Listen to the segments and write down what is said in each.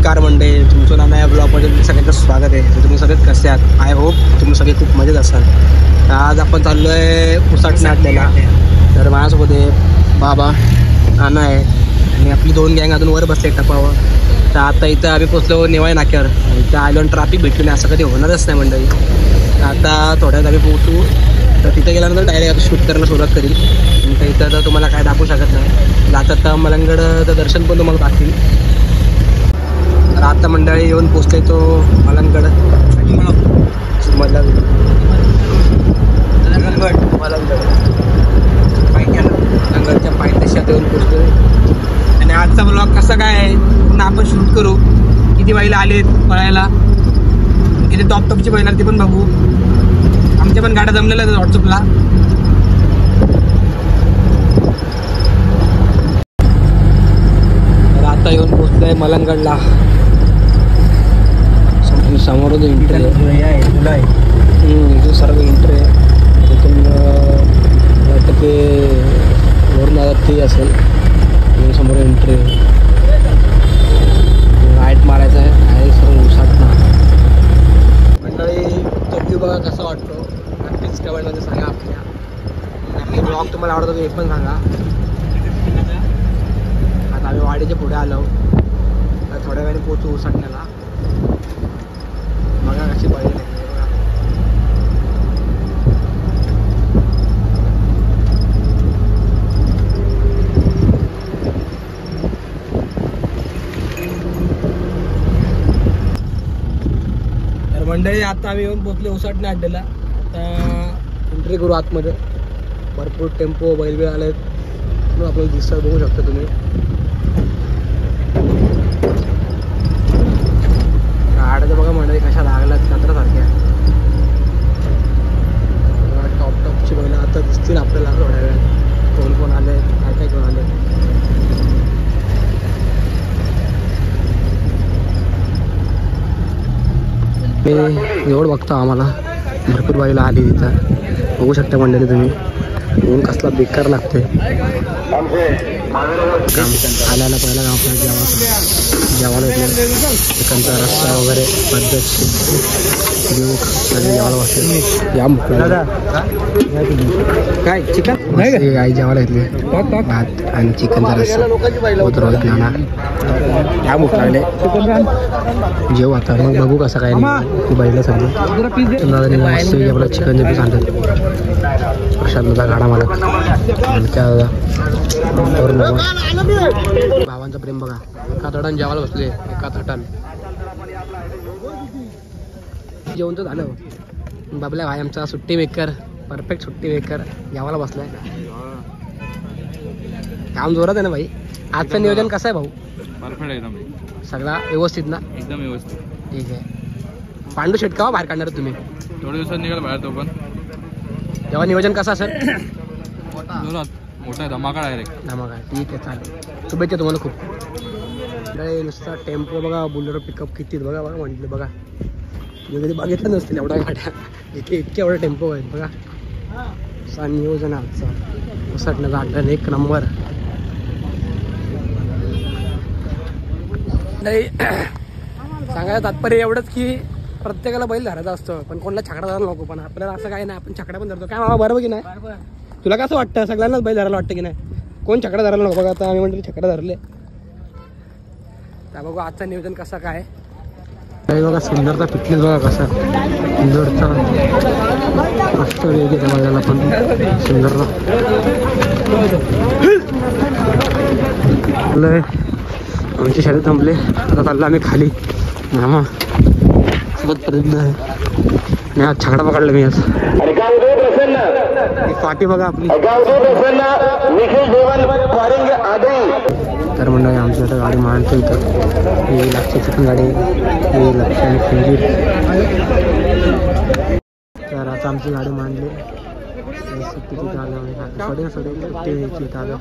नमस्कार मंडळी, तुमचं नाव या ब्लॉगमध्ये सगळ्यांचं स्वागत आहे. तर तुम्ही सगळे कसे आहात? आय होप तुम्ही सगळे खूप मजेत असाल. तर आज आपण चाललो आहे उसाट नाट्याला. तर माझ्यासोबत आहे बाबा, नाना आहे आणि आपली 2 गँग अजून वर बसले टपावर. तर आता इथं आम्ही पोचलो नेवाळे नाक्यावर. इथं आलो आणि ट्रॅफिक भेटली नाही, असं कधी होणारच नाही मंडळी. आता थोड्यात आम्ही पोहोचू. तर तिथे गेल्यानंतर डायरेक्ट शूट करायला सुरुवात करील. तर इथं तर तुम्हाला काय दाखवू शकत नाही. जातात तर मलंगडचं दर्शन पण तुम्हाला दाखवेल. तर आता मंडळी येऊन पोचले तो मलंगड. मलंगडच्या पायथ्याशात येऊन पोचलो. आणि आजचा ब्लॉग कसा काय आहे पुन्हा आपण शूट करू. किती बैल आलेत पळायला, किती टॉपची बैल ते पण बघू. आमच्या पण गाड्या जमलेल्या आहेत व्हॉट्सअपला. तर आता येऊन पोचलोय मलंगडला. समोर जो एंट्री आहे इथून सर्व एंट्री आहे. तिथून वाटतं ते वरून आलं ते असेल. समोर एंट्री राईट मारायचं आहे सर्व उसाटणं. मंडळी तो व्ह्यू बघा कसा वाटतो नक्कीच कमेंटमध्ये सांगा. आपली ब्लॉग तुम्हाला आवडतो हे पण सांगा. आता आम्ही वाडीच्या पुढे आलो. तर थोड्या वेळाने पोचू उसाटण्याला. बघा कशी बैल आहे बघा. तर मंडळी आता आम्ही येऊन पोचले उसाटणे अड्ड्याला. आता एंट्री करू आतमध्ये. भरपूर टेम्पो बैल आले आहेत. आपल्याला दिसतात, बघू शकता तुम्ही. गाड्याचं बघा मंडळी कशा लागल्यात नंतरसारख्या. टॉपची बैल आता दिसतील आपल्याला थोड्या वेळ. कोण आले, काय घेऊन आले. मी एवढं बघतो आम्हाला भरपूर बैल आली तिथं. बघू शकता मंडळी तुम्ही. ऊन कसला बेकार लागतोय. आल्याला पहिला आपल्याला जेवायला येते. चिकनचा रस्सा वगैरे पद्धतशीर देऊ आणि जेवायला बसले. या मुकला काय चिकन आई जेवायला येतले. भात आणि चिकनचा रस्सा रोहित नाना या मुक लागले. जेव आता मग बघू कसं काय ती बैल सगळी. मस्त आपला चिकनचे पीस आणतात. प्रशांतचा गाडा मालक भावांचं प्रेम बघा. एका थाटान जेवायला बसले. एका थाटान जेवण तर झालं. बाबल्या भाई आमचा सुट्टी मेकर, परफेक्ट सुट्टी मेकर जेवायला बसलाय. काम जोरात आहे ना भाई. आजचं नियोजन कसं आहे भाऊ? परफेक्ट एकदम. सगळा व्यवस्थित ना? एकदम व्यवस्थित. ठीक आहे. पांडू शेट का बाहेर काढणार तुम्ही? थोड्या दिवसात निघाल बाहेर तो पण. तेव्हा नियोजन कसं असेल? मोठा धमाका डायरेक्ट. धमाका. ठीक आहे, चालेल. शुभेच्छा तुम्हाला खूप. नुसता टेम्पो बघा, बुलेरो पिकअप किती बघा बघा म्हटलं बघा. मी कधी बघितलं नसतील एवढ्या गाड्या. इतके एवढे टेम्पो आहेत बघा. असा नियोजन आहे आजचा उसाटण्याचा अड्डा. एक नंबर. नाही सांगायचं तात्पर्य एवढंच की प्रत्येकाला बैल धरायचा असतो, पण कोणाला छकडा धरायला नको. पण आपल्याला असं काही नाही, आपण छकडा पण धरतो. काय मामा बरोबर की नाही? तुला कसं वाटतं? सगळ्यांनाच बैल धरायला वाटतं की नाही? कोण छकडा धरायला नको. बघा आता आम्ही म्हणतो छकडा धरले. तर बघू आजचं नियोजन कसं काय. बघा सुंदरचा फिटनेस बघा कसा. सुंदरचा मस्त वेग येते बघायला पण. सुंदरला आमची शर्यत थांबले. आता चाललो आम्ही खाली. मामा सोबत प्रयत्न आहे. मी आज छकडा पकडला. मी आज पाठी बघा आपली. तर मंडळी आमची आता गाडी मांडतो इथं. ही लक्षाची पण गाडी, ही लक्ष आणि फिंजीर. तर आता आमची गाडी मांडली. तिथे आलं तिथे आलं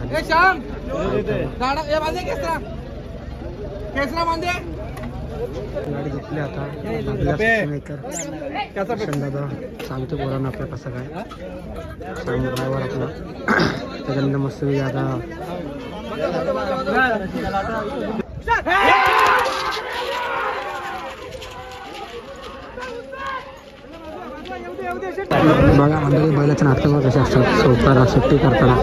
गाडी घेतली. आता दादा सांगतो पोरांना आपलं कसं काय. सांग ड्रायव्हर आपला. त्याच्यानंतर मस्त आता बघा मंडळी बैलाच्या नाटकावर कसे असतात सोपताना सुट्टी करताना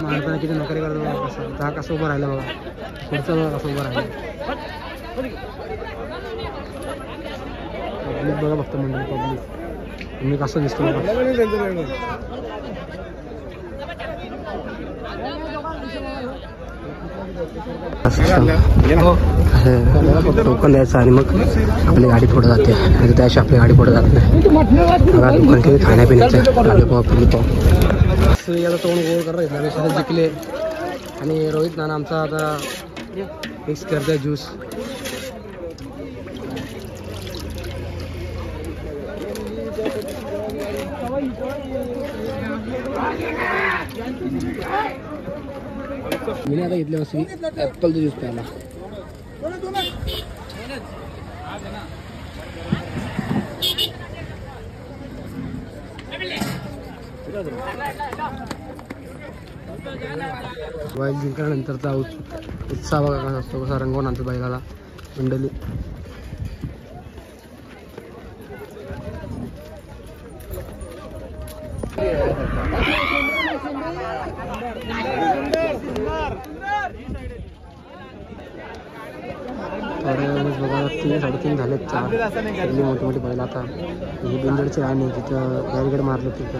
मारताना किती नोकरी करतो बघा कसं हा कसं उभं राहिलं बघा पुढचं बघा कसं उभं राहिलं पब्लिक बघा फक्त मंडळी पब्लिक तुम्ही कसं दिसतो टोकन द्यायचं आणि मग आपली गाडी पुढे जाते आणि त्याशी आपली गाडी पुढे जात नाही बघा दुकान किती खाण्यापिण्याचं लॉलीपॉप आता तोंड गोळ करत शरद जिंकले आणि रोहित नाना आमचा आता मिक्स करतोय ज्यूस मी आता घेतले असं ॲपलचं ज्यूस प्यायला बैल जिंकल्यानंतरचा उत्साह बघा कसा असतो कसा रंगवून आणतो बैलाला मंडळी बघा 3-3.5 झालेत 4 सगळी मोठी मोठी बैल आता ही बिंदडची राणी तिथं बॅरिकेड मारलं तिथं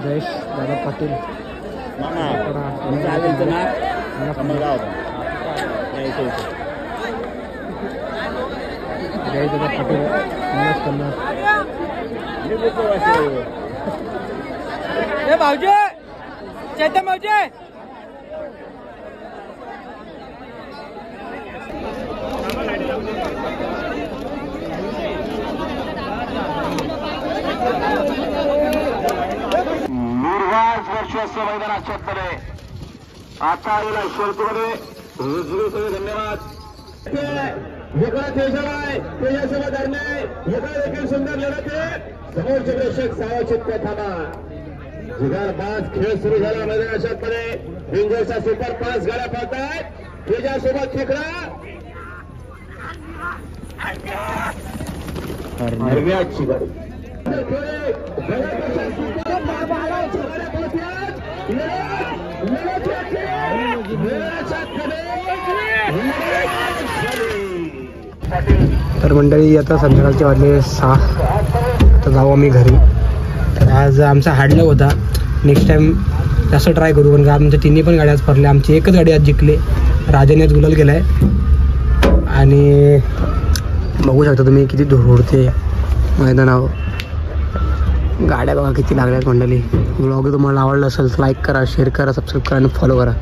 जयेश दादा पाटील जय दादा पाटील भाऊजी चेतन भाऊजी वर्षस्थ मैदानात आता आलेला शर्यतीमध्ये धन्यवाद वेगळा तेजव आहे तेजासोबत धरणे वेगळा देखील सुंदर लढत आहे समोरचे प्रेक्षक सावचित्त थांबा जुगारबाज खेळ सुरू झाला मैदानात मध्ये बिंजोरचा सुपर 5 गाड्या पळतायत तेजासोबत खेकडा हरव्याची गाडी तर मंडळी आता संध्याकाळचे वाजले 6 तर जाऊ आम्ही घरी तर आज आमचा हाडला होता नेक्स्ट टाइम जास्त ट्राय करू पण आमच्या तिन्ही पण गाड्या आज पडल्या आमची एकच गाडी आज जिंकली राजाने आज गुलाल केला आहे आणि बघू शकता तुम्ही किती धूळ उडते मैदानावर गाड्या बघा किती लागल्यात मंडळी ब्लॉग तुम्हाला आवडला असेल तर लाईक करा शेअर करा सबस्क्राईब करा आणि फॉलो करा